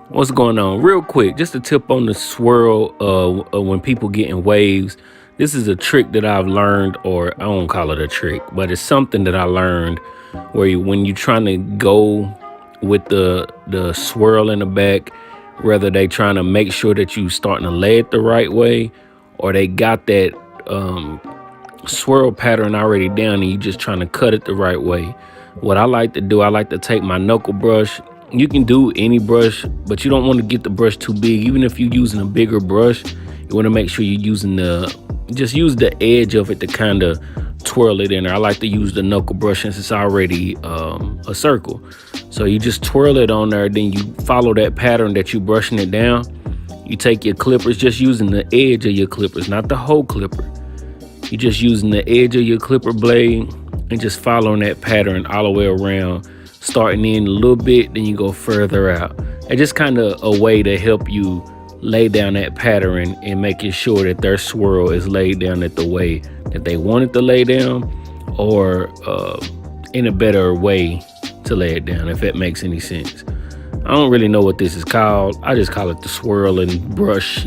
What's going on? Real quick, just a tip on the swirl when people get in waves. This is a trick that I've learned, or I don't call it a trick, but it's something that I learned where when you're trying to go with the swirl in the back, whether they trying to make sure that you starting to lay it the right way, or they got that swirl pattern already down and you just trying to cut it the right way. What I like to do, I like to take my knuckle brush. You can do any brush, but you don't want to get the brush too big. Even if you're using a bigger brush, you want to make sure you're using just use the edge of it to kind of twirl it in there. I like to use the knuckle brush since it's already a circle. So you just twirl it on there, then you follow that pattern that you're brushing it down. You take your clippers, just using the edge of your clippers, not the whole clipper. You're just using the edge of your clipper blade and just following that pattern all the way around, starting in a little bit, then you go further out. It's just kind of a way to help you lay down that pattern and making sure that their swirl is laid down at the way that they want it to lay down, or in a better way to lay it down, if that makes any sense. I don't really know what this is called. I just call it the swirling brush.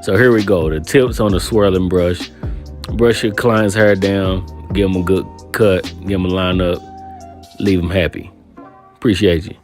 So here we go. The tips on the swirling brush. Brush your client's hair down, give them a good cut, give them a line up, leave them happy. Appreciate you.